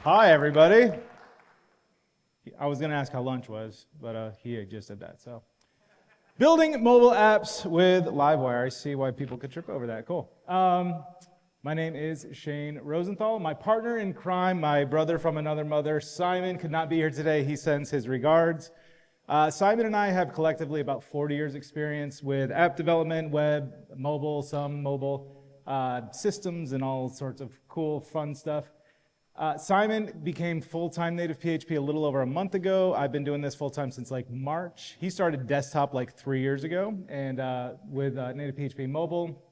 Hi, everybody. I was going to ask how lunch was, but he just said that. So, building mobile apps with Livewire. I see why people could trip over that. Cool. My name is Shane Rosenthal. My partner in crime, my brother from another mother, Simon, could not be here today. He sends his regards. Simon and I have collectively about 40 years experience with app development, web, mobile, some mobile systems, and all sorts of cool, fun stuff. Simon became full-time NativePHP a little over a month ago. I've been doing this full-time since like March. He started desktop like 3 years ago, and with NativePHP Mobile,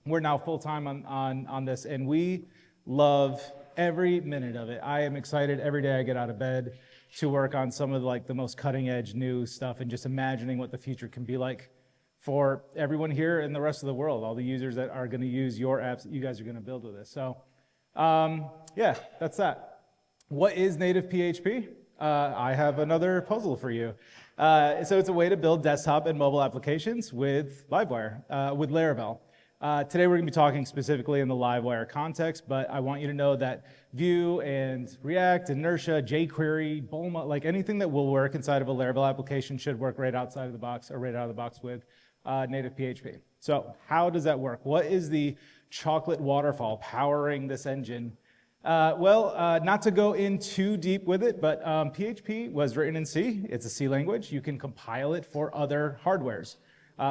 we're now full-time on this, and we love every minute of it. I am excited every day I get out of bed to work on some of like the most cutting-edge new stuff and just imagining what the future can be like for everyone here and the rest of the world, all the users that are going to use your apps that you guys are going to build with this. So. Yeah, that's that. What is NativePHP? I have another puzzle for you. So it's a way to build desktop and mobile applications with Livewire, with Laravel. Today we're going to be talking specifically in the Livewire context, but I want you to know that Vue and React, Inertia, jQuery, Bulma, like anything that will work inside of a Laravel application should work right outside of the box or right out of the box with NativePHP. So how does that work? What is the chocolate waterfall powering this engine? Not to go in too deep with it, but PHP was written in C. It's a C language. You can compile it for other hardwares.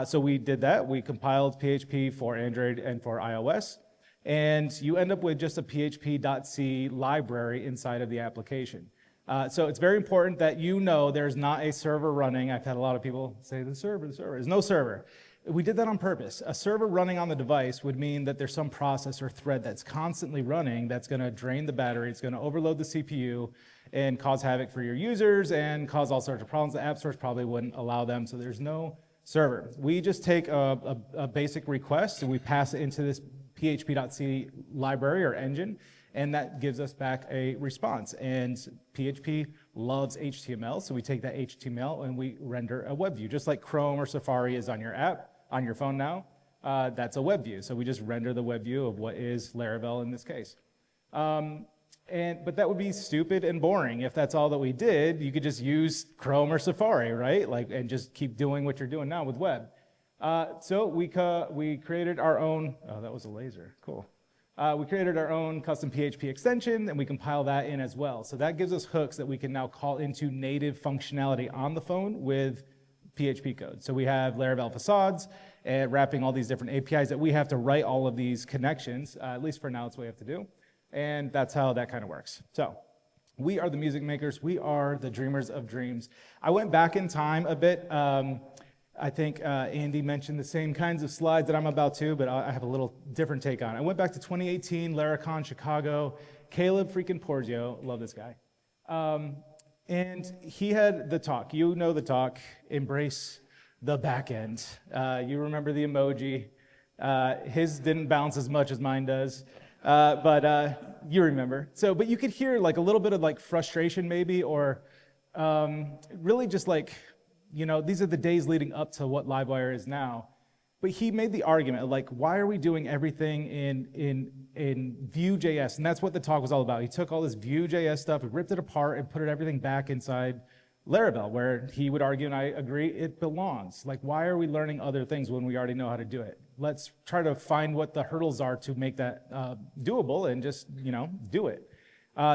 So we did that. We compiled PHP for Android and for iOS. And you end up with just a php.c library inside of the application. So it's very important that you know there's not a server running. I've had a lot of people say the server. There's no server. We did that on purpose. A server running on the device would mean that there's some process or thread that's constantly running that's going to drain the battery, it's going to overload the CPU and cause havoc for your users and cause all sorts of problems. The app stores probably wouldn't allow them, so there's no server. We just take a basic request and we pass it into this php.c library or engine, and that gives us back a response. And PHP loves HTML, so we take that HTML and we render a web view, just like Chrome or Safari is on your app. On your phone now, that's a web view. So we just render the web view of what is Laravel in this case. But that would be stupid and boring. If that's all that we did, you could just use Chrome or Safari, right? And just keep doing what you're doing now with web. So we created our own, oh, that was a laser, cool. We created our own custom PHP extension, and we compile that in as well. So that gives us hooks that we can now call into native functionality on the phone with PHP code. So we have Laravel facades and wrapping all these different APIs that we have to write all of these connections, at least for now, it's what we have to do. And that's how that kind of works. So we are the music makers. We are the dreamers of dreams. I went back in time a bit. I think Andy mentioned the same kinds of slides that I'm about to, but I have a little different take on it. I went back to 2018, Laracon, Chicago. Caleb freaking Porzio, love this guy. And he had the talk. You know the talk, embrace the back end. You remember the emoji. His didn't bounce as much as mine does, but you remember. So, but you could hear like a little bit of like frustration maybe, or really just like, you know, these are the days leading up to what Livewire is now. But he made the argument of like, why are we doing everything in Vue.js? And that's what the talk was all about. He took all this Vue.js stuff, and ripped it apart, and put everything back inside Laravel, where he would argue, and I agree, it belongs. Like, why are we learning other things when we already know how to do it? Let's try to find what the hurdles are to make that doable, and just, you know, do it.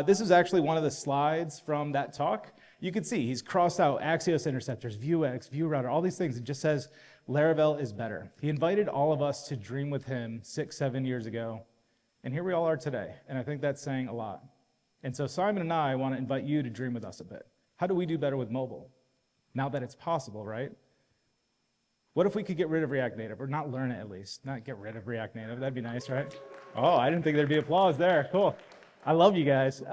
This is actually one of the slides from that talk. You can see he's crossed out Axios interceptors, Vuex, Vue router, all these things. It just says Laravel is better. He invited all of us to dream with him 6, 7 years ago, and here we all are today, and I think that's saying a lot. And so Simon and I want to invite you to dream with us a bit. How do we do better with mobile? Now that it's possible, right? What if we could get rid of React Native, or not learn it at least, not get rid of React Native? That'd be nice, right? Oh, I didn't think there'd be applause there. Cool. I love you guys.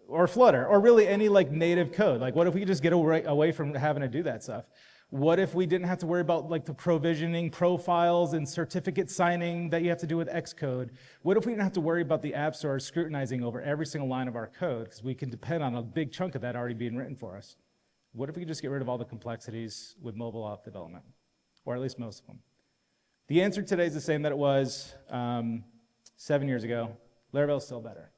Or Flutter, or really any like native code. Like, what if we could just get away from having to do that stuff? What if we didn't have to worry about like the provisioning profiles and certificate signing that you have to do with Xcode? What if we didn't have to worry about the App Store scrutinizing over every single line of our code, because we can depend on a big chunk of that already being written for us? What if we could just get rid of all the complexities with mobile app development, or at least most of them? The answer today is the same that it was 7 year ago. Laravel's still better.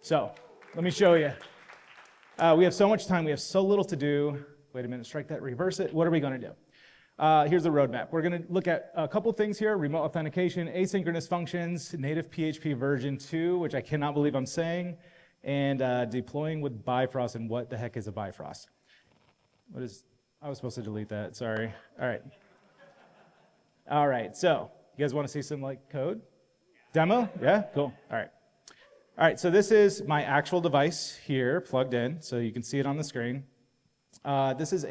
So let me show you. We have so much time. We have so little to do. Wait a minute, strike that, reverse it. What are we going to do? Here's the roadmap. We're going to look at a couple things here: remote authentication, asynchronous functions, NativePHP version 2, which I cannot believe I'm saying, and deploying with Bifrost. And what the heck is a Bifrost? I was supposed to delete that. Sorry. All right. So you guys want to see some code demo? Yeah. Cool. All right. So this is my actual device here plugged in, so you can see it on the screen. This is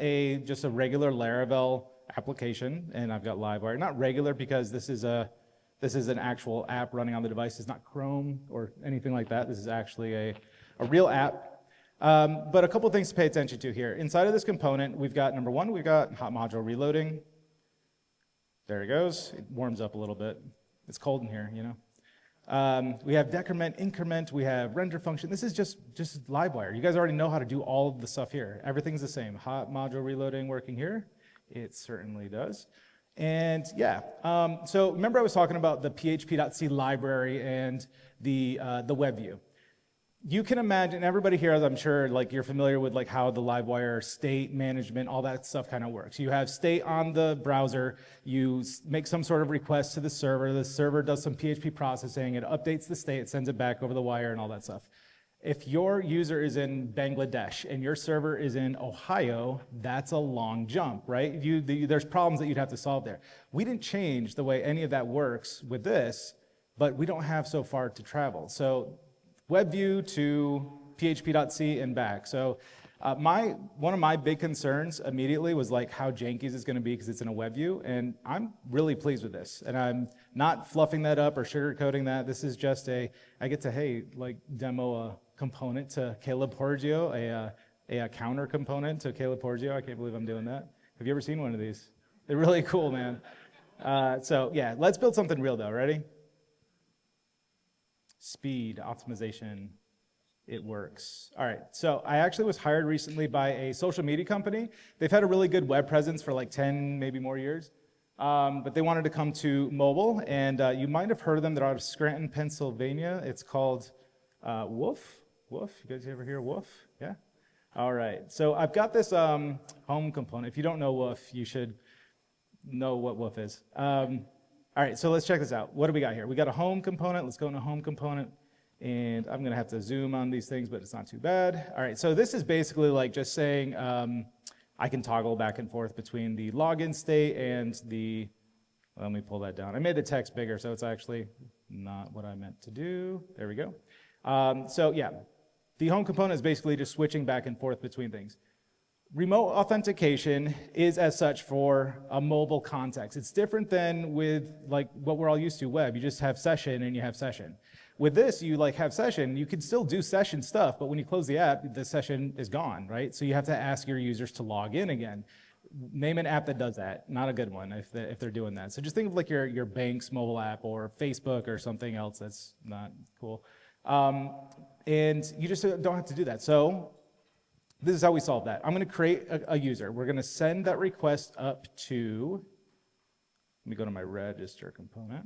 just a regular Laravel application, and I've got Livewire. Not regular because this is an actual app running on the device. It's not Chrome or anything like that. This is actually a real app. But a couple things to pay attention to here. Inside of this component, we've got number one, we've got hot module reloading. There it goes. It warms up a little bit. It's cold in here, you know. We have decrement, increment. We have render function. This is just Livewire. You guys already know how to do all of the stuff here. Everything's the same. Hot module reloading working here. It certainly does. And yeah, so remember I was talking about the php.c library and the web view. You can imagine, everybody here, I'm sure, you're familiar with how the Livewire state management, all that stuff kind of works. You have state on the browser, you make some sort of request to the server does some PHP processing, it updates the state, it sends it back over the wire and all that stuff. If your user is in Bangladesh and your server is in Ohio, that's a long jump, right? There's problems that you'd have to solve there. We didn't change the way any of that works with this, but we don't have so far to travel. So WebView to php.c and back. So one of my big concerns immediately was how janky is going to be because it's in a WebView, and I'm really pleased with this. And I'm not fluffing that up or sugarcoating that. This is just I get to, demo a component to Caleb Porgio, a counter component to Caleb Porgio. I can't believe I'm doing that. Have you ever seen one of these? They're really cool, man. So yeah, let's build something real though. Ready? Speed, optimization, it works. All right, so I actually was hired recently by a social media company. They've had a really good web presence for 10, maybe more years, but they wanted to come to mobile, and you might have heard of them. They're out of Scranton, Pennsylvania. It's called Woof. Woof, you guys ever hear Woof? Yeah? All right, so I've got this home component. If you don't know Woof, you should know what Woof is. All right, so let's check this out. What do we got here? We got a home component. Let's go into home component. And I'm going to have to zoom on these things, but it's not too bad. All right, so this is basically just saying I can toggle back and forth between the login state and the, let me pull that down. I made the text bigger, so it's actually not what I meant to do. There we go. So yeah, the home component is basically just switching back and forth between things. Remote authentication is as such for a mobile context. It's different than with what we're all used to, web. You just have session and you have session. With this, you have session, you can still do session stuff, but when you close the app, the session is gone, right? So you have to ask your users to log in again. Name an app that does that. Not a good one if they're doing that. So just think of your bank's mobile app or Facebook or something else that's not cool. And you just don't have to do that. So this is how we solve that. I'm going to create a user. We're going to send that request up to, let me go to my register component.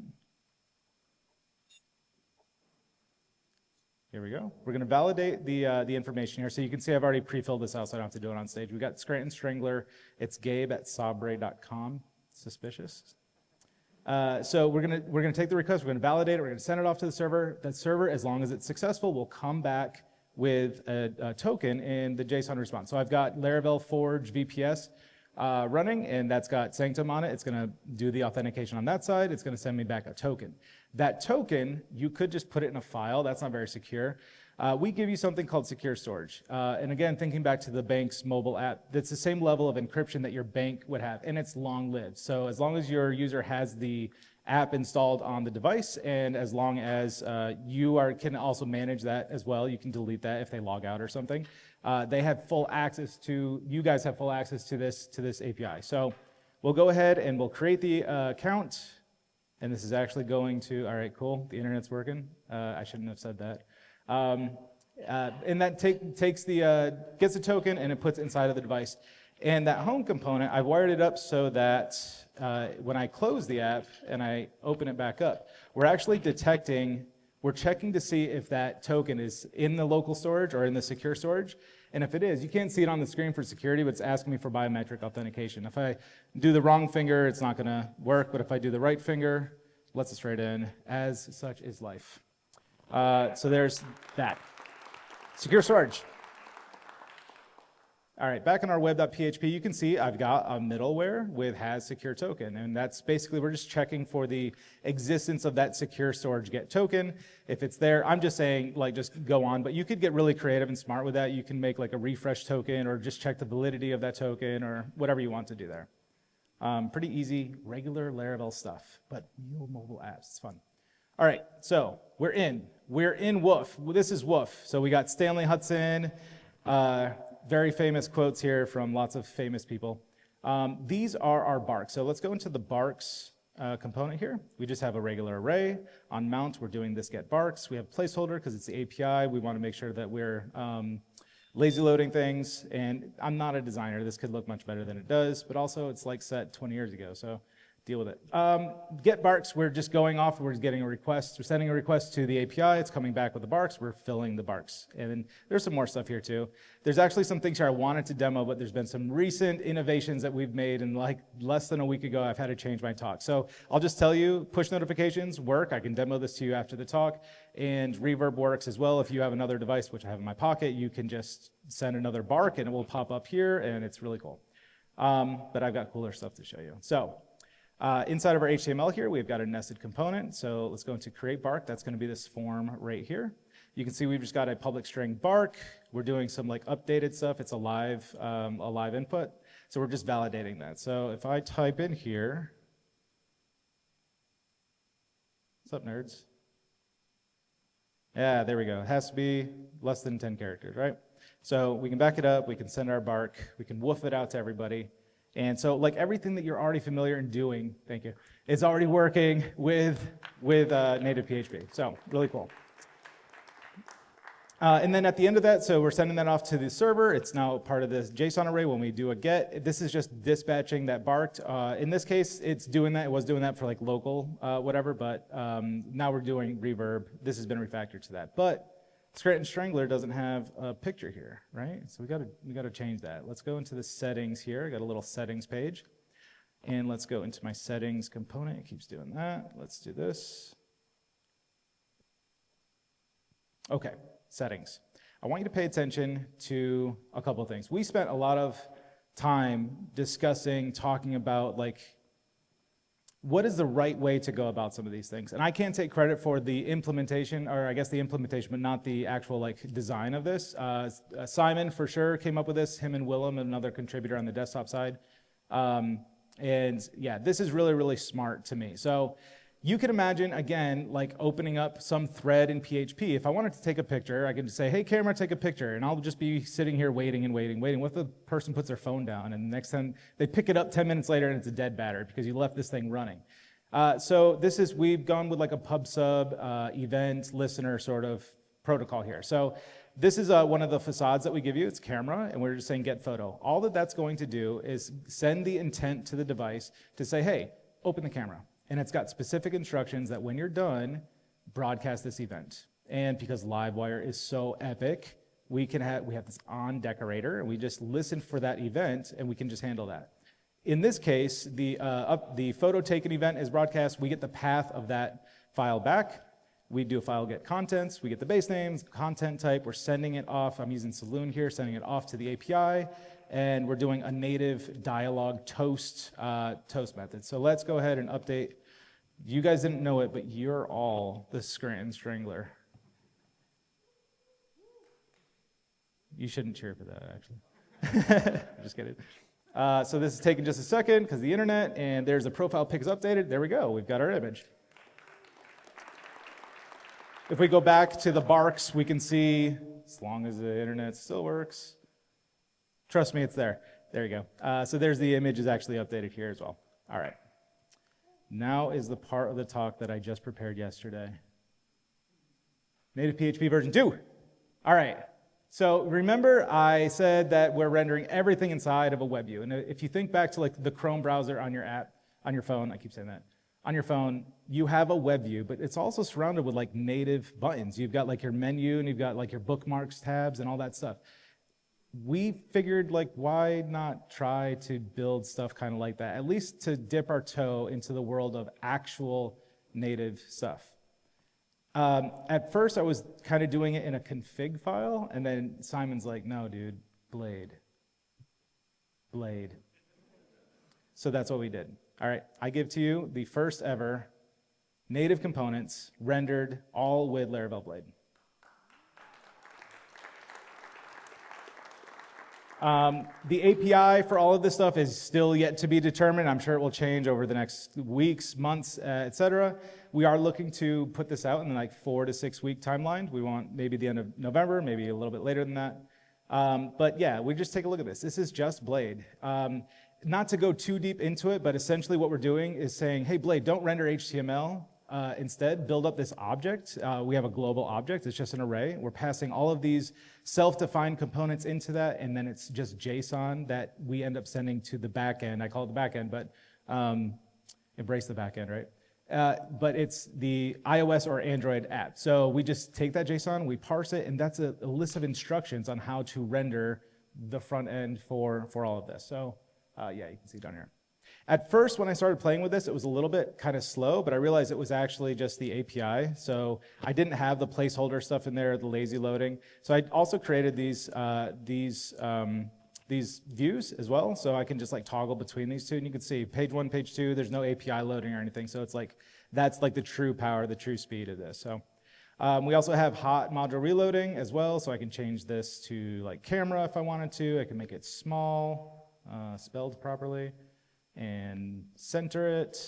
Here we go. We're going to validate the information here. So you can see I've already pre-filled this out, so I don't have to do it on stage. We've got Scranton Strangler. It's gabe@sabre.com. Suspicious. So we're going to take the request. We're going to validate it. We're going to send it off to the server. That server, as long as it's successful, will come back with a token in the JSON response. So I've got Laravel Forge VPS running, and that's got Sanctum on it. It's going to do the authentication on that side. It's going to send me back a token. That token, you could just put it in a file. That's not very secure. We give you something called secure storage. And again, thinking back to the bank's mobile app, that's the same level of encryption that your bank would have, and it's long-lived. So as long as your user has the app installed on the device, and as long as can also manage that as well, you can delete that if they log out or something. They have full access to, you guys have full access to this API. So we'll go ahead and we'll create the account, and this is actually going to, all right, cool, the internet's working. I shouldn't have said that. And that gets the token and it puts it inside of the device. And that home component, I've wired it up so that when I close the app and I open it back up, we're actually detecting we're checking to see if that token is in the local storage or in the secure storage. And if it is, you can't see it on the screen for security, but it's asking me for biometric authentication. If I do the wrong finger, it's not going to work, but if I do the right finger, it lets us right in. As such is life. So there's that. Secure storage. All right, back in our web.php, you can see I've got a middleware with has secure token, and that's basically, we're just checking for the existence of that secure storage get token. If it's there, I'm just saying, like, just go on, but you could get really creative and smart with that. You can make like a refresh token or just check the validity of that token or whatever you want to do there. Pretty easy, regular Laravel stuff, but real mobile apps, it's fun. All right, so we're in Woof. This is Woof. So we got Stanley Hudson, very famous quotes here from lots of famous people. These are our barks. So let's go into the barks component here. We just have a regular array. On mount, we're doing this get barks. We have placeholder because it's the API. We want to make sure that we're lazy loading things. And I'm not a designer. This could look much better than it does, but also it's like set 20 years ago, so deal with it. Get barks, we're just going off, we're getting a request, we're sending a request to the API, it's coming back with the barks, we're filling the barks. And then there's some more stuff here too. There's actually some things here I wanted to demo, but there's been some recent innovations that we've made, and like less than a week ago, I've had to change my talk. So I'll just tell you, push notifications work. I can demo this to you after the talk, and reverb works as well. If you have another device, which I have in my pocket, you can just send another bark and it will pop up here, and it's really cool. But I've got cooler stuff to show you. So, inside of our HTML here, we've got a nested component. So let's go into create bark. That's going to be this form right here. You can see we've just got a public string bark. We're doing some like updated stuff. It's a live input. So we're just validating that. So if I type in here, what's up, nerds? Yeah, there we go. It has to be less than 10 characters, right? So we can back it up. We can send our bark. We can woof it out to everybody. And so, like, everything that you're already familiar in doing, thank you, is already working with NativePHP. So, really cool. And then at the end of that, so we're sending that off to the server. It's now part of this JSON array when we do a get. This is just dispatching that barked. In this case, it's doing that. It was doing that for like local whatever, but now we're doing reverb. This has been refactored to that. But Scranton Strangler doesn't have a picture here, right? So we gotta change that. Let's go into the settings here. I got a little settings page. And let's go into my settings component. It keeps doing that. Let's do this. Okay, settings. I want you to pay attention to a couple of things. We spent a lot of time discussing, talking about like, what is the right way to go about some of these things? And I can't take credit for the implementation, or I guess the implementation, but not the actual like design of this. Simon for sure came up with this, him and Willem, another contributor on the desktop side. And yeah, this is really, really smart to me. So you can imagine, again, like opening up some thread in PHP. If I wanted to take a picture, I could just say, hey, camera, take a picture. And I'll just be sitting here waiting and waiting, waiting. What if the person puts their phone down and the next time they pick it up 10 minutes later and it's a dead battery because you left this thing running? So this is, we've gone with like a pub sub event listener sort of protocol here. So this is one of the facades that we give you. It's camera, and we're just saying get photo. All that that's going to do is send the intent to the device to say, hey, open the camera. And it's got specific instructions that when you're done, broadcast this event. And because Livewire is so epic, we have this on decorator, and we just listen for that event, and we can just handle that. In this case, the photo taken event is broadcast. We get the path of that file back. We do a file get contents. We get the base names, content type. We're sending it off. I'm using Saloon here, sending it off to the API. And we're doing a native dialog toast method. So let's go ahead and update. You guys didn't know it, but you're all the Scranton Strangler. You shouldn't cheer for that, actually. Just kidding. So this is taking just a second because the internet, and there's the profile pic is updated. There we go. We've got our image. If we go back to the barks, we can see, as long as the internet still works, trust me, it's there. There you go. So there's the image is actually updated here as well. All right. Now is the part of the talk that I just prepared yesterday. NativePHP version 2. All right. So remember I said that we're rendering everything inside of a web view. And if you think back to like the Chrome browser on your app, on your phone, I keep saying that, on your phone, you have a web view, but it's also surrounded with like native buttons. You've got like your menu and you've got like your bookmarks tabs and all that stuff. We figured like, why not try to build stuff kind of like that, at least to dip our toe into the world of actual native stuff. At first I was kind of doing it in a config file, and then Simon's like, no dude, Blade. So that's what we did. All right, I give to you the first ever native components rendered all with Laravel Blade. The API for all of this stuff is still yet to be determined. I'm sure it will change over the next weeks, months, etc. We are looking to put this out in the like 4 to 6 week timeline. We want maybe the end of November, maybe a little bit later than that. But yeah, we just take a look at this. This is just Blade. Not to go too deep into it, but essentially what we're doing is saying, hey, Blade, don't render HTML. Instead, build up this object. We have a global object. It's just an array. We're passing all of these self-defined components into that, and then it's just JSON that we end up sending to the backend. I call it the backend, but embrace the backend, right? But it's the iOS or Android app. So we just take that JSON, we parse it, and that's a list of instructions on how to render the front end for all of this. So yeah, you can see down here. At first, when I started playing with this, it was a little bit kind of slow, but I realized it was actually just the API. So I didn't have the placeholder stuff in there, the lazy loading. So I also created these views as well. So I can just like toggle between these two, and you can see page 1, page 2, there's no API loading or anything. So it's like, that's like the true power, the true speed of this. So we also have hot module reloading as well. So I can change this to like camera if I wanted to. I can make it small, spelled properly, and center it,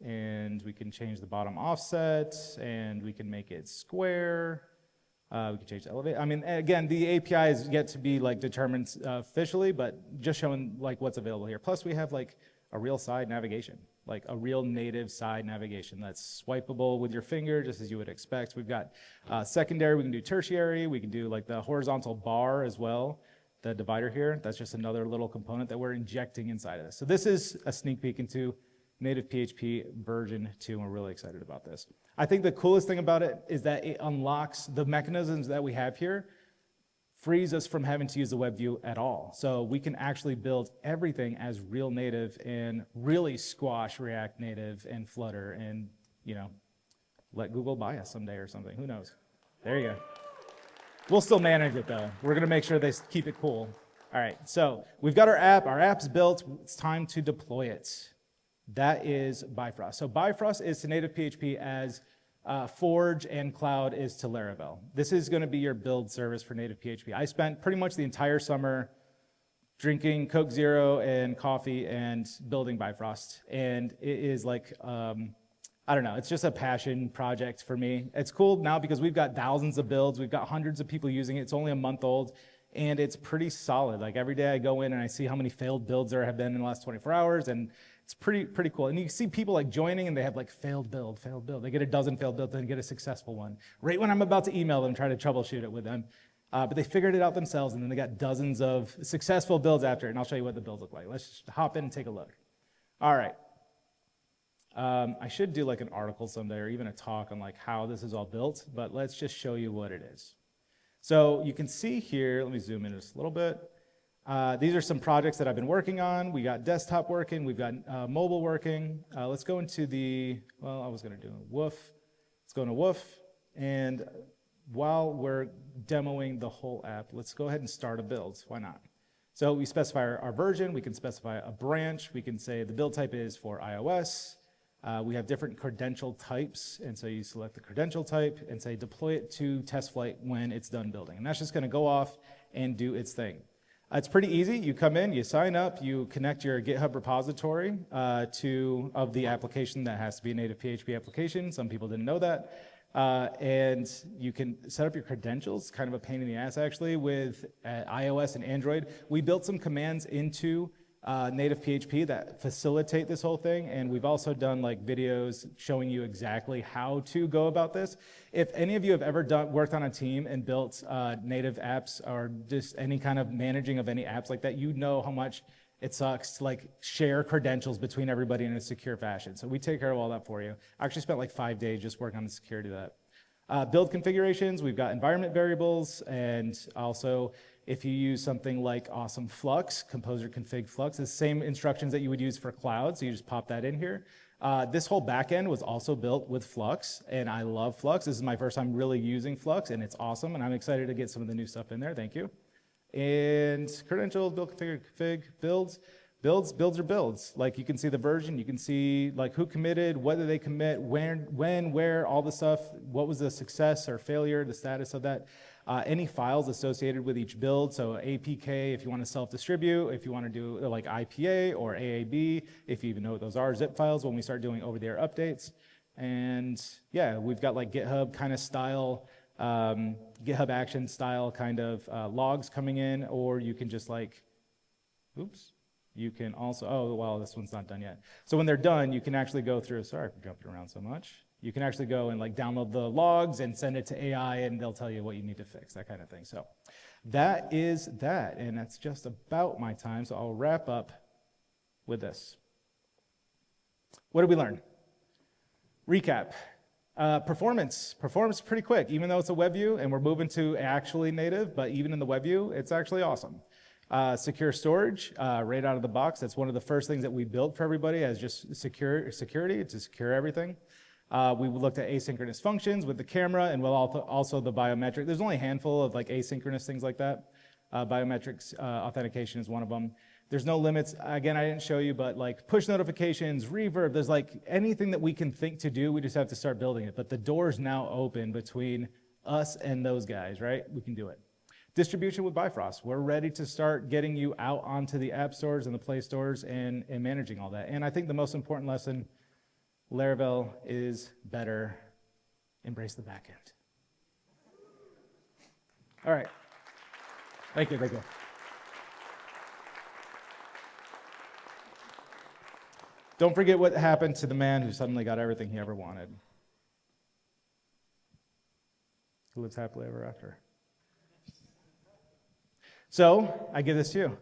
and we can change the bottom offset, and we can make it square. We can change the elevate. I mean, again, the API is yet to be like determined officially, but just showing like what's available here. Plus, we have like a real side navigation, like a real native side navigation that's swipeable with your finger, just as you would expect. We've got secondary. We can do tertiary. We can do like the horizontal bar as well. The divider here, that's just another little component that we're injecting inside of this. So this is a sneak peek into NativePHP version 2, and we're really excited about this. I think the coolest thing about it is that it unlocks the mechanisms that we have here, frees us from having to use the web view at all. So we can actually build everything as real native and really squash React Native and Flutter and, you know, let Google buy us someday or something. Who knows? There you go. We'll still manage it though. We're gonna make sure they keep it cool. All right, so we've got our app's built. It's time to deploy it. That is Bifrost. So Bifrost is to NativePHP as Forge and Cloud is to Laravel. This is gonna be your build service for NativePHP. I spent pretty much the entire summer drinking Coke Zero and coffee and building Bifrost. And it is like, I don't know, it's just a passion project for me. It's cool now because we've got thousands of builds, we've got hundreds of people using it, it's only a month old, and it's pretty solid. Like every day I go in and I see how many failed builds there have been in the last 24 hours, and it's pretty cool. And you see people like joining and they have like failed build. They get a dozen failed builds, then get a successful one. Right when I'm about to email them, try to troubleshoot it with them. But they figured it out themselves, and then they got dozens of successful builds after it, and I'll show you what the builds look like. Let's just hop in and take a look. All right. I should do like an article someday or even a talk on like how this is all built, but let's just show you what it is. So you can see here, let me zoom in just a little bit. These are some projects that I've been working on. We got desktop working, we've got mobile working. Let's go into the, well, I was gonna do a woof. Let's go into woof, and while we're demoing the whole app, let's go ahead and start a build. Why not? So we specify our version, we can specify a branch, we can say the build type is for iOS. We have different credential types, and so you select the credential type and say deploy it to test flight when it's done building. And that's just gonna go off and do its thing. It's pretty easy. You come in, you sign up, you connect your GitHub repository of the application that has to be a native PHP application. Some people didn't know that. And you can set up your credentials, kind of a pain in the ass actually, with iOS and Android. We built some commands into NativePHP that facilitate this whole thing, and we've also done like videos showing you exactly how to go about this. If any of you have ever worked on a team and built native apps or just any kind of managing of any apps like that, you know how much it sucks to like share credentials between everybody in a secure fashion. So we take care of all that for you. I actually spent like 5 days just working on the security of that. Build configurations, we've got environment variables, and also if you use something like awesome Flux, composer config Flux, the same instructions that you would use for cloud, so you just pop that in here. This whole backend was also built with Flux, and I love Flux. This is my first time really using Flux, and it's awesome, and I'm excited to get some of the new stuff in there. Thank you. And credentials, build config, builds are builds. Like you can see the version, you can see like who committed, whether they commit, when, where, all the stuff, what was the success or failure, the status of that. Any files associated with each build, so APK if you want to self-distribute, if you want to do like IPA or AAB, if you even know what those are, zip files when we start doing over-the-air updates. And yeah, we've got like GitHub kind of style, GitHub action style kind of logs coming in, or you can just like, oops, you can also, oh, well, this one's not done yet. So when they're done, you can actually go through, sorry for jumping around so much. You can actually go and like download the logs and send it to AI and they'll tell you what you need to fix, that kind of thing. So that is that, and that's just about my time. So I'll wrap up with this. What did we learn? Recap. Performance pretty quick, even though it's a web view and we're moving to actually native, but even in the web view, it's actually awesome. Secure storage, right out of the box. That's one of the first things that we built for everybody as just security to secure everything. We looked at asynchronous functions with the camera and also the biometric. There's only a handful of like asynchronous things like that. Biometrics authentication is one of them. There's no limits. Again, I didn't show you, but like push notifications, reverb, there's like anything that we can think to do, we just have to start building it. But the door's now open between us and those guys, right? We can do it. Distribution with Bifrost. We're ready to start getting you out onto the app stores and the Play stores and managing all that. And I think the most important lesson, Laravel is better. Embrace the back end. All right. Thank you. Don't forget what happened to the man who suddenly got everything he ever wanted. Who lives happily ever after. So I give this to you.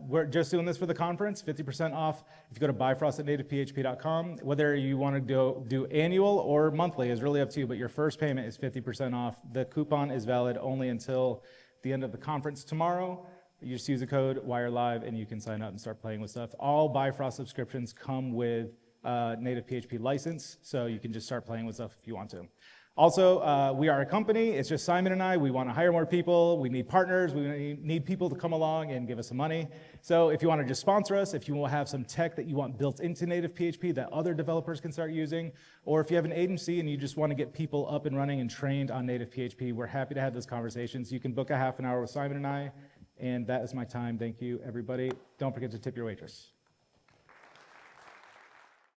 We're just doing this for the conference, 50% off. If you go to bifrost@nativephp.com, whether you want to do annual or monthly is really up to you, but your first payment is 50% off. The coupon is valid only until the end of the conference tomorrow. You just use the code WIRELIVE and you can sign up and start playing with stuff. All Bifrost subscriptions come with NativePHP license, so you can just start playing with stuff if you want to. Also, we are a company. It's just Simon and I. We want to hire more people. We need partners. We need people to come along and give us some money. So if you want to just sponsor us, if you will have some tech that you want built into NativePHP that other developers can start using, or if you have an agency and you just want to get people up and running and trained on NativePHP, we're happy to have those conversations. You can book a half an hour with Simon and I, and that is my time. Thank you, everybody. Don't forget to tip your waitress.